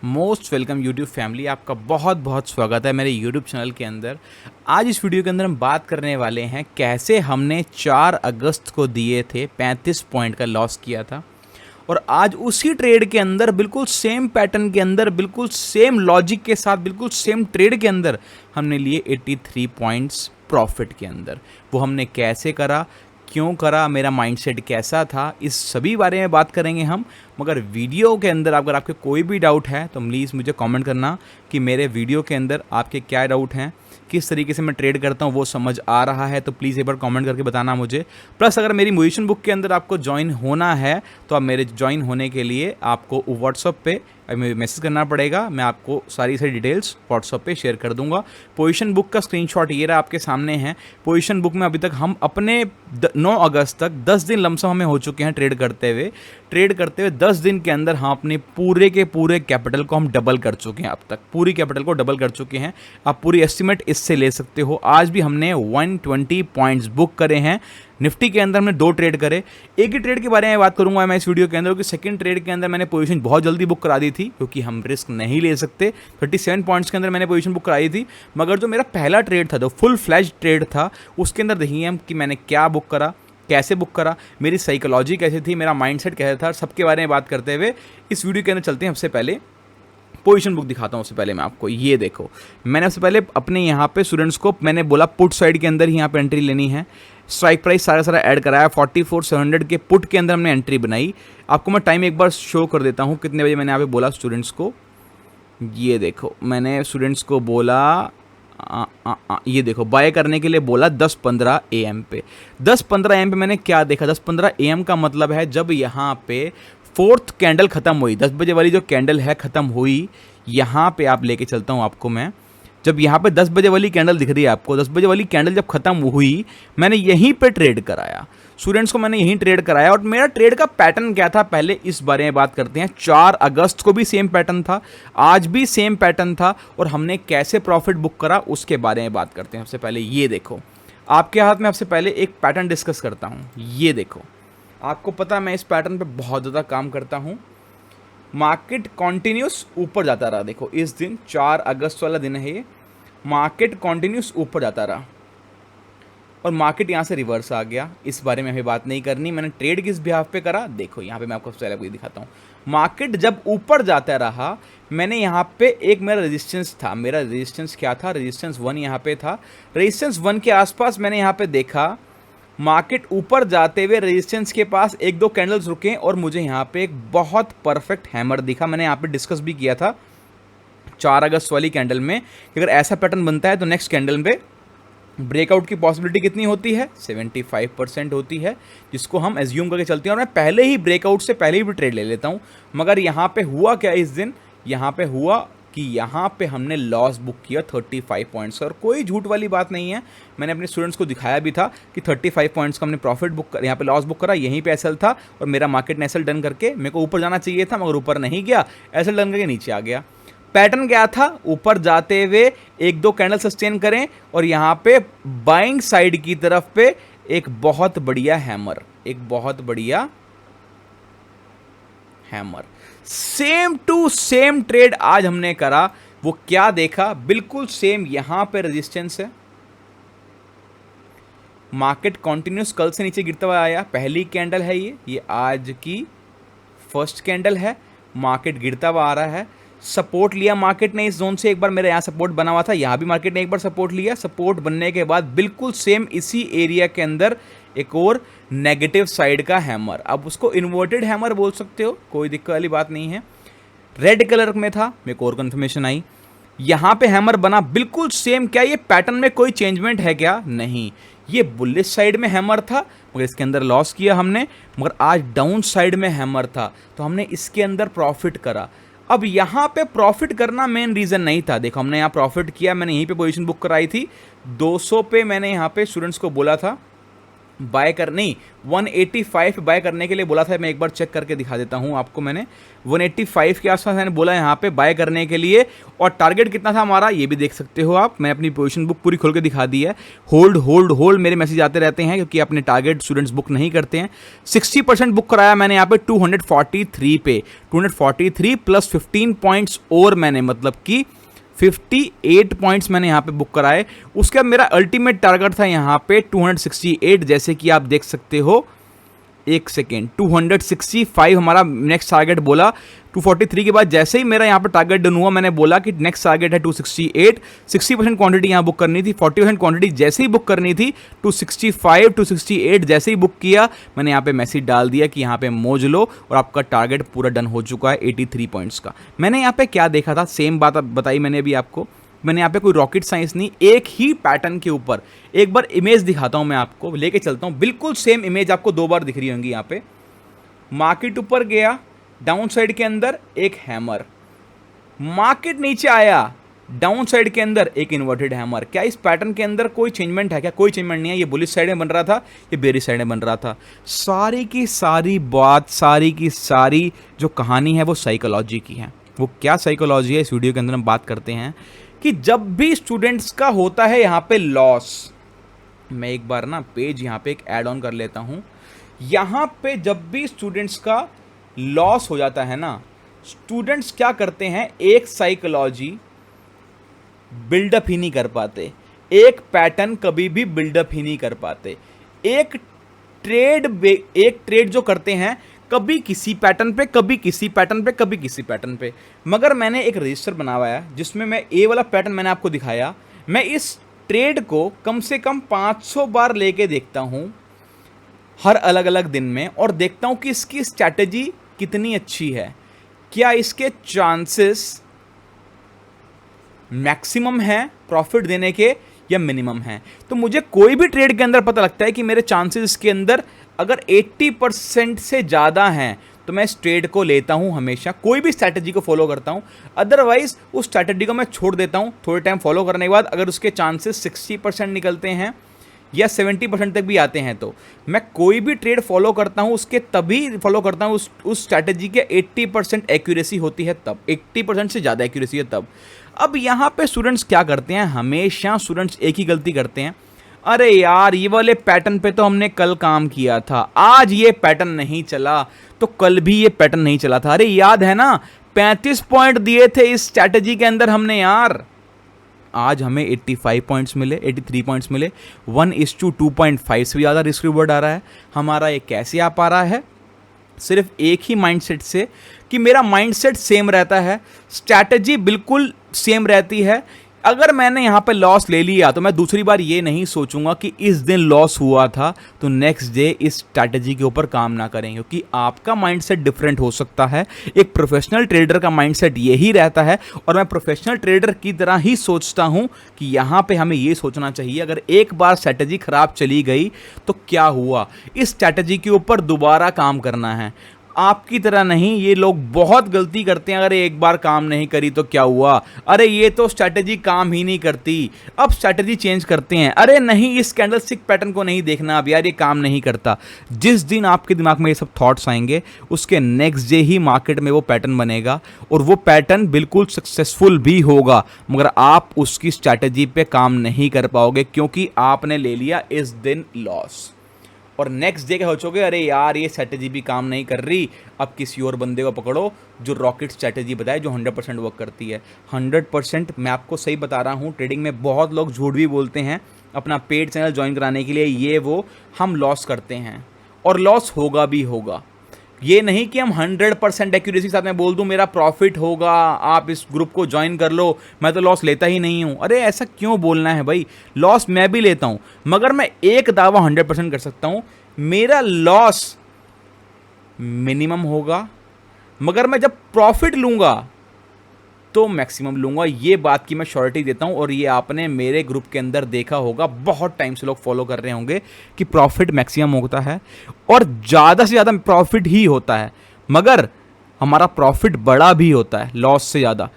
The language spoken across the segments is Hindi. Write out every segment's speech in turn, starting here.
Most welcome YouTube family. आपका बहुत बहुत स्वागत है मेरे यूट्यूब चैनल के अंदर। आज इस वीडियो के अंदर हम बात करने वाले हैं कैसे हमने 4 अगस्त को दिए थे 35 पॉइंट का लॉस किया था, और आज उसी ट्रेड के अंदर बिल्कुल सेम पैटर्न के अंदर, बिल्कुल सेम लॉजिक के साथ, बिल्कुल सेम ट्रेड के अंदर हमने लिए 83 पॉइंट्स प्रॉफिट के अंदर। वो हमने कैसे करा, क्यों करा, मेरा माइंडसेट कैसा था, इस सभी बारे में बात करेंगे हम। मगर वीडियो के अंदर अगर आपके कोई भी डाउट है तो प्लीज़ मुझे कमेंट करना कि मेरे वीडियो के अंदर आपके क्या डाउट हैं, किस तरीके से मैं ट्रेड करता हूँ वो समझ आ रहा है तो प्लीज़ एक बार कमेंट करके बताना मुझे। प्लस अगर मेरी मोटिवेशन बुक के अंदर आपको ज्वाइन होना है तो आप मेरे ज्वाइन होने के लिए आपको व्हाट्सअप पे मैसेज करना पड़ेगा। मैं आपको सारी डिटेल्स व्हाट्सअप पे शेयर कर दूंगा। पोजीशन बुक का स्क्रीनशॉट ये रहा आपके सामने है। पोजीशन बुक में अभी तक हम अपने 9 अगस्त तक 10 दिन लमसम हमें हो चुके हैं ट्रेड करते हुए 10 दिन के अंदर हम अपने पूरे के पूरे कैपिटल को हम डबल कर चुके हैं। अब तक पूरी कैपिटल को डबल कर चुके हैं। आप पूरी एस्टिमेट इससे ले सकते हो। आज भी हमने 120 पॉइंट्स बुक करे हैं। निफ्टी के अंदर हमने 2 ट्रेड करे। एक ही ट्रेड के बारे में बात करूंगा मैं इस वीडियो के अंदर, क्योंकि सेकंड ट्रेड के अंदर मैंने पोजीशन बहुत जल्दी बुक करा दी थी क्योंकि हम रिस्क नहीं ले सकते। 37 पॉइंट्स के अंदर मैंने पोजीशन बुक कराई थी। मगर जो मेरा पहला ट्रेड था, जो फुल फ्लैश ट्रेड था, उसके अंदर देखिए हम कि मैंने क्या बुक करा, कैसे बुक करा, मेरी साइकोलॉजी कैसी थी, मेरा माइंडसेट कैसा था, सबके बारे में बात करते हुए इस वीडियो के अंदर चलते हैं। सबसे पहले पोजीशन बुक दिखाता हूँ। उससे पहले मैं आपको ये देखो, मैंने सबसे पहले अपने यहाँ पे स्टूडेंट्स को मैंने बोला पुट साइड के अंदर ही यहाँ पे एंट्री लेनी है। स्ट्राइक प्राइस सारा ऐड कराया। 44,700 के पुट के अंदर हमने एंट्री बनाई। आपको मैं टाइम एक बार शो कर देता हूँ कितने बजे मैंने यहाँ पे बोला स्टूडेंट्स को। ये देखो, मैंने स्टूडेंट्स को बोला ये देखो बाय करने के लिए बोला 10:15 AM पे। 10:15 AM पे मैंने क्या देखा, 10:15 AM का मतलब है जब यहाँ पे 4th कैंडल खत्म हुई, 10 बजे वाली जो कैंडल है खत्म हुई। यहाँ पे आप लेके चलता हूँ आपको मैं। जब यहाँ पे 10 बजे वाली कैंडल दिख रही है आपको, 10 बजे वाली कैंडल जब खत्म हुई, मैंने यहीं पे ट्रेड कराया। स्टूडेंट्स को मैंने यहीं ट्रेड कराया। और मेरा ट्रेड का पैटर्न क्या था पहले इस बारे में बात करते हैं। 4 अगस्त को भी सेम पैटर्न था, आज भी सेम पैटर्न था, और हमने कैसे प्रॉफिट बुक करा उसके बारे में बात करते हैं। सबसे पहले ये देखो, आपके हाथ में सबसे पहले एक पैटर्न डिस्कस करता हूँ। ये देखो, आपको पता है मैं इस पैटर्न पे बहुत ज़्यादा काम करता हूँ। मार्केट कॉन्टिन्यूस ऊपर जाता रहा। देखो इस दिन 4 अगस्त वाला दिन है ये। मार्केट कॉन्टिन्यूस ऊपर जाता रहा और मार्केट यहाँ से रिवर्स आ गया। इस बारे में हमें बात नहीं करनी। मैंने ट्रेड किस बिहाफ पे करा, देखो यहाँ पे मैं आपको पहले आपको दिखाता हूँ। मार्केट जब ऊपर जाता रहा, मैंने यहाँ पे एक मेरा रेजिस्टेंस था। मेरा रेजिस्टेंस क्या था, रेजिस्टेंस 1 यहाँ पे था। रेजिस्टेंस 1 के आसपास मैंने यहाँ पे देखा मार्केट ऊपर जाते हुए रेजिस्टेंस के पास 1-2 कैंडल्स रुके और मुझे यहाँ पे एक बहुत परफेक्ट हैमर दिखा। मैंने यहाँ पे डिस्कस भी किया था 4 अगस्त वाली कैंडल में कि अगर ऐसा पैटर्न बनता है तो नेक्स्ट कैंडल पे ब्रेकआउट की पॉसिबिलिटी कितनी होती है, 75% होती है, जिसको हम एज्यूम करके चलते हैं। और मैं पहले ही ब्रेकआउट से पहले ही भी ट्रेड ले लेता हूँ। मगर यहाँ पे हुआ क्या इस दिन, यहाँ पे हुआ कि यहाँ पे हमने लॉस बुक किया 35 पॉइंट्स। और कोई झूठ वाली बात नहीं है, मैंने अपने स्टूडेंट्स को दिखाया भी था कि 35 पॉइंट्स का हमने प्रॉफिट बुक कर, यहाँ पे लॉस बुक करा। यहीं पे एसएल था और मेरा मार्केट ने एसएल डन करके, मेरे को ऊपर जाना चाहिए था मगर ऊपर नहीं गया, एसएल डन करके नीचे आ गया। पैटर्न क्या था, ऊपर जाते हुए 1-2 कैंडल सस्टेन करें और यहाँ पे बाइंग साइड की तरफ पे एक बहुत बढ़िया हैमर, एक बहुत बढ़िया hammer. Same to same trade आज हमने करा। वो क्या देखा, बिल्कुल सेम। यहां पे रेजिस्टेंस है, मार्केट कॉन्टिन्यूस कल से नीचे गिरता हुआ आया। पहली कैंडल है ये आज की फर्स्ट कैंडल है। मार्केट गिरता हुआ आ रहा है। सपोर्ट लिया मार्केट ने इस जोन से, एक बार मेरे यहाँ सपोर्ट बना हुआ था, यहाँ भी मार्केट ने एक बार सपोर्ट लिया। सपोर्ट बनने के बाद बिल्कुल सेम इसी एरिया के अंदर एक और नेगेटिव साइड का हैमर। अब उसको इन्वर्टेड हैमर बोल सकते हो, कोई दिक्कत वाली बात नहीं है। रेड कलर में था, मेरे को और कन्फर्मेशन आई। यहाँ पे हैमर बना बिल्कुल सेम। क्या ये पैटर्न में कोई चेंजमेंट है क्या, नहीं। ये बुलिश साइड में हैमर था मगर इसके अंदर लॉस किया हमने। मगर आज डाउन साइड में हैमर था तो हमने इसके अंदर प्रॉफिट करा। अब यहाँ पे प्रॉफिट करना मेन रीज़न नहीं था। देखो हमने यहाँ प्रॉफिट किया, मैंने यहीं पे पोजीशन बुक कराई थी 200 पे। मैंने यहाँ पे स्टूडेंट्स को बोला था बाय कर नहीं 185 पे बाय करने के लिए बोला था। मैं एक बार चेक करके दिखा देता हूँ आपको। मैंने 185 के आसपास मैंने बोला यहाँ पे बाय करने के लिए, और टारगेट कितना था हमारा ये भी देख सकते हो आप। मैं अपनी पोजीशन बुक पूरी खोल के दिखा दी है। होल्ड होल्ड होल्ड मेरे मैसेज आते रहते हैं क्योंकि अपने टारगेट स्टूडेंट्स बुक नहीं करते हैं। 60% बुक कराया मैंने यहाँ पे 243 पे, 243 प्लस 15 पॉइंट्स और मैंने मतलब कि 58 पॉइंट्स मैंने यहाँ पे बुक कराए। उसके बाद मेरा अल्टीमेट टारगेट था यहाँ पे 268, जैसे कि आप देख सकते हो। एक सेकेंड, 265 हमारा नेक्स्ट टारगेट बोला। 243 के बाद जैसे ही मेरा यहाँ पर टारगेट डन हुआ, मैंने बोला कि नेक्स्ट टारगेट है 268। 60% क्वांटिटी यहाँ बुक करनी थी, 40% क्वांटिटी जैसे ही बुक करनी थी। 265 268 जैसे ही बुक किया, मैंने यहाँ पे मैसेज डाल दिया कि यहाँ पे मौज लो और आपका टारगेट पूरा डन हो चुका है 83 पॉइंट्स का। मैंने यहाँ पे क्या देखा था, सेम बात बताई मैंने अभी आपको। मैंने यहाँ पे कोई रॉकेट साइंस नहीं, एक ही पैटर्न के ऊपर एक बार इमेज दिखाता हूँ, मैं आपको लेके चलता हूँ। बिल्कुल सेम इमेज आपको 2 बार दिख रही होंगी यहाँ पे। मार्केट ऊपर गया, डाउन साइड के अंदर एक हैमर, मार्केट नीचे आया, डाउन साइड के अंदर एक इन्वर्टेड हैमर। क्या इस पैटर्न के अंदर कोई चेंजमेंट है? क्या कोई चेंजमेंट नहीं है। ये बुलिश साइड में बन रहा था, ये बेरिश साइड में बन रहा था। सारी की सारी बात, सारी की सारी जो कहानी है वो साइकोलॉजी की है। वो क्या साइकोलॉजी है, इस वीडियो के अंदर हम बात करते हैं कि जब भी स्टूडेंट्स का होता है यहाँ पे लॉस, मैं एक बार ना पेज यहाँ पे एक ऐड ऑन कर लेता हूँ। यहाँ पे जब भी स्टूडेंट्स का लॉस हो जाता है ना, स्टूडेंट्स क्या करते हैं, एक साइकोलॉजी बिल्डअप ही नहीं कर पाते, एक पैटर्न कभी भी बिल्डअप ही नहीं कर पाते। एक ट्रेड जो करते हैं, कभी किसी पैटर्न पे, कभी किसी पैटर्न पे, कभी किसी पैटर्न पे। मगर मैंने एक रजिस्टर बनाया जिसमें मैं ए वाला पैटर्न मैंने आपको दिखाया। मैं इस ट्रेड को कम से कम 500 बार लेके देखता हूँ हर अलग अलग दिन में, और देखता हूँ कि इसकी स्ट्रैटेजी कितनी अच्छी है, क्या इसके चांसेस मैक्सिमम है प्रॉफिट देने के या मिनिमम है। तो मुझे कोई भी ट्रेड के अंदर पता लगता है कि मेरे चांसेस इसके अंदर अगर 80% से ज़्यादा हैं तो मैं इस ट्रेड को लेता हूं हमेशा, कोई भी स्ट्रैटेजी को फॉलो करता हूं। अदरवाइज उस स्ट्रैटेजी को मैं छोड़ देता हूं थोड़े टाइम फॉलो करने के बाद। अगर उसके चांसेस 60% निकलते हैं या 70% तक भी आते हैं तो मैं कोई भी ट्रेड फॉलो करता हूं, उसके तभी फॉलो करता हूं उस स्ट्रैटेजी के 80% एक्यूरेसी होती है तब, 80% से ज़्यादा एक्यूरेसी है तब। अब यहाँ पे स्टूडेंट्स क्या करते हैं, हमेशा स्टूडेंट्स एक ही गलती करते हैं, अरे यार ये वाले पैटर्न पे तो हमने कल काम किया था, आज ये पैटर्न नहीं चला तो कल भी ये पैटर्न नहीं चला था। अरे याद है ना 35 पॉइंट दिए थे इस स्ट्रैटेजी के अंदर हमने यार, आज हमें 85 पॉइंट्स मिले, 83 पॉइंट्स मिले। 1:2.5 से भी ज़्यादा रिस्क रिवॉर्ड आ रहा है हमारा। ये कैसे आ पा रहा है? सिर्फ एक ही माइंडसेट से कि मेरा माइंडसेट सेम रहता है, स्ट्रैटेजी बिल्कुल सेम रहती है। अगर मैंने यहाँ पे लॉस ले लिया तो मैं दूसरी बार ये नहीं सोचूंगा कि इस दिन लॉस हुआ था तो नेक्स्ट डे इस स्ट्रैटेजी के ऊपर काम ना करें, क्योंकि आपका माइंडसेट डिफरेंट हो सकता है। एक प्रोफेशनल ट्रेडर का माइंडसेट यही रहता है, और मैं प्रोफेशनल ट्रेडर की तरह ही सोचता हूँ कि यहाँ पे हमें ये सोचना चाहिए अगर एक बार स्ट्रैटेजी खराब चली गई तो क्या हुआ, इस स्ट्रैटेजी के ऊपर दोबारा काम करना है। आपकी तरह नहीं, ये लोग बहुत गलती करते हैं, अरे एक बार काम नहीं करी तो क्या हुआ, अरे ये तो स्ट्रैटेजी काम ही नहीं करती, अब स्ट्रैटेजी चेंज करते हैं, अरे नहीं इस कैंडलस्टिक पैटर्न को नहीं देखना अब यार ये काम नहीं करता। जिस दिन आपके दिमाग में ये सब थॉट्स आएंगे उसके नेक्स्ट डे ही मार्केट में वो पैटर्न बनेगा, और वो पैटर्न बिल्कुल सक्सेसफुल भी होगा, मगर आप उसकी स्ट्रैटेजी पे काम नहीं कर पाओगे क्योंकि आपने ले लिया इस दिन लॉस। और नेक्स्ट डे क्या सोचोगे, अरे यार ये स्ट्रैटेजी भी काम नहीं कर रही, अब किसी और बंदे को पकड़ो जो रॉकेट स्ट्रैटेजी बताए जो 100% वर्क करती है। 100% मैं आपको सही बता रहा हूँ। ट्रेडिंग में बहुत लोग झूठ भी बोलते हैं अपना पेड चैनल ज्वाइन कराने के लिए, ये वो, हम लॉस करते हैं और लॉस होगा भी होगा। ये नहीं कि हम 100% एक्यूरेसी के साथ में बोल दूं मेरा प्रॉफिट होगा, आप इस ग्रुप को ज्वाइन कर लो, मैं तो लॉस लेता ही नहीं हूं। अरे ऐसा क्यों बोलना है भाई, लॉस मैं भी लेता हूं, मगर मैं एक दावा 100% कर सकता हूं, मेरा लॉस मिनिमम होगा, मगर मैं जब प्रॉफिट लूंगा तो मैक्सिमम लूंगा। ये बात की मैं श्योरिटी देता हूं, और ये आपने मेरे ग्रुप के अंदर देखा होगा, बहुत टाइम से लोग फॉलो कर रहे होंगे कि प्रॉफिट मैक्सिमम होता है और ज़्यादा से ज़्यादा प्रॉफिट ही होता है, मगर हमारा प्रॉफिट बड़ा भी होता है लॉस से ज़्यादा।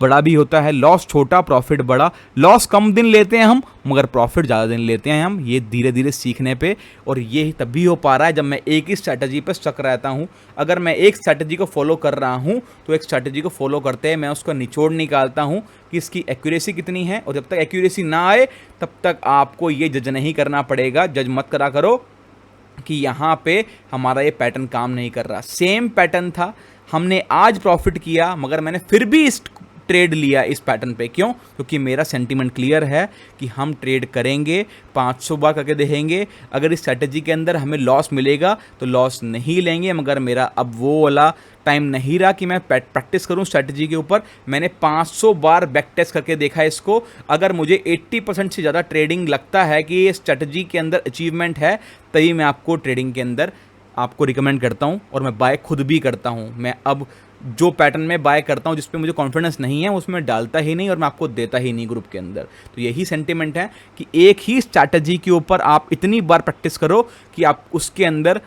बड़ा भी होता है, लॉस छोटा प्रॉफिट बड़ा। लॉस कम दिन लेते हैं हम, मगर प्रॉफिट ज़्यादा दिन लेते हैं हम, ये धीरे धीरे सीखने पे। और ये तभी हो पा रहा है जब मैं एक ही स्ट्रैटेजी पर स्टक रहता हूँ। अगर मैं एक स्ट्रैटेजी को फॉलो कर रहा हूँ तो एक स्ट्रैटेजी को फॉलो करते हैं मैं उसका निचोड़ निकालता हूँ कि इसकी एक्यूरेसी कितनी है, और जब तक एक्यूरेसी ना आए तब तक आपको ये जज नहीं करना पड़ेगा। जज मत करा करो कि यहाँ पे हमारा ये पैटर्न काम नहीं कर रहा। सेम पैटर्न था, हमने आज प्रॉफिट किया मगर मैंने फिर भी इस ट्रेड लिया इस पैटर्न पे। क्यों? क्योंकि मेरा सेंटीमेंट क्लियर है कि हम ट्रेड करेंगे, 500 बार करके देखेंगे। अगर इस स्ट्रैटेजी के अंदर हमें लॉस मिलेगा तो लॉस नहीं लेंगे, मगर मेरा अब वो वाला टाइम नहीं रहा कि मैं प्रैक्टिस करूं स्ट्रैटेजी के ऊपर। मैंने 500 बार बैक टेस्ट करके देखा इसको। अगर मुझे 80% से ज़्यादा ट्रेडिंग लगता है कि ये स्ट्रैटेजी के अंदर अचीवमेंट है, तभी मैं आपको ट्रेडिंग के अंदर आपको रिकमेंड करता हूं, और मैं बाय खुद भी करता हूं। मैं अब जो पैटर्न में बाय करता हूं जिस पे मुझे कॉन्फिडेंस नहीं है उसमें डालता ही नहीं, और मैं आपको देता ही नहीं ग्रुप के अंदर। तो यही सेंटिमेंट है कि एक ही स्ट्रैटेजी के ऊपर आप इतनी बार प्रैक्टिस करो कि आप उसके अंदर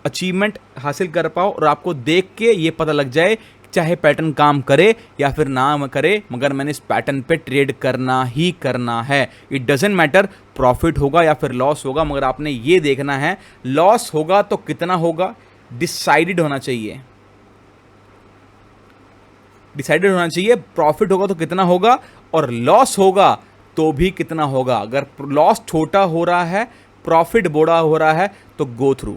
अचीवमेंट हासिल कर पाओ, और आपको देख के ये पता लग जाए चाहे पैटर्न काम करे या फिर ना करे, मगर मैंने इस पैटर्न पे ट्रेड करना ही करना है। इट डजेंट मैटर प्रॉफिट होगा या फिर लॉस होगा, मगर आपने ये देखना है लॉस होगा तो कितना होगा, डिसाइडेड होना चाहिए। डिसाइडेड होना चाहिए प्रॉफिट होगा तो कितना होगा, और लॉस होगा तो भी कितना होगा। अगर लॉस छोटा हो रहा है, प्रॉफिट बड़ा हो रहा है, तो गो थ्रू,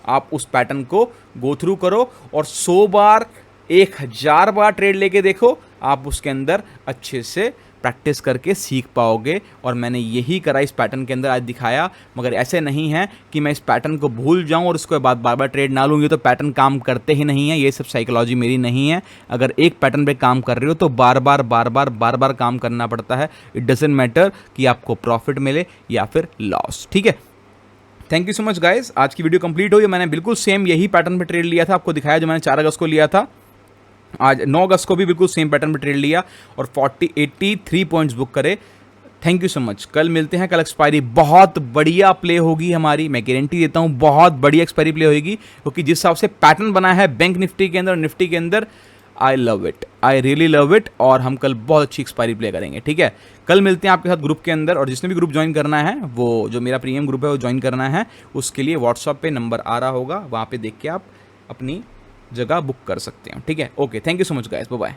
आप उस पैटर्न को गो थ्रू करो और 100 बार 1000 बार ट्रेड लेके देखो, आप उसके अंदर अच्छे से प्रैक्टिस करके सीख पाओगे। और मैंने यही करा इस पैटर्न के अंदर, आज दिखाया। मगर ऐसे नहीं है कि मैं इस पैटर्न को भूल जाऊं और उसके बाद बार बार ट्रेड ना लूँगी तो पैटर्न काम करते ही नहीं है। ये सब साइकोलॉजी मेरी नहीं है। अगर एक पैटर्न पे काम कर रहे हो तो बार बार काम करना पड़ता है। इट डजेंट मैटर कि आपको प्रॉफिट मिले या फिर लॉस। ठीक है, thank you so much guys. आज की वीडियो कंप्लीट हुई। मैंने बिल्कुल सेम यही पैटर्न पे ट्रेड लिया था, आपको दिखाया जो मैंने 4 अगस्त को लिया था। आज 9 अगस्त को भी बिल्कुल सेम पैटर्न पे ट्रेड लिया और 83 पॉइंट्स बुक करे। Thank you so much. कल मिलते हैं, कल एक्सपायरी बहुत बढ़िया प्ले होगी हमारी, मैं गारंटी देता हूँ बहुत बढ़िया एक्सपायरी प्ले होगी, क्योंकि जिस हिसाब से पैटर्न बना है बैंक निफ्टी के अंदर, निफ्टी के अंदर, I love it, I really love it. और हम कल बहुत अच्छी एक्सपायरी प्ले करेंगे। ठीक है, कल मिलते हैं आपके साथ ग्रुप के अंदर। और जिसने भी ग्रुप ज्वाइन करना है, वो जो मेरा प्रीमियम ग्रुप है वो ज्वाइन करना है, उसके लिए व्हाट्सएप पे नंबर आ रहा होगा, वहाँ पे देख के आप अपनी जगह बुक कर सकते हैं। ठीक है, okay, thank you so much guys, bye bye.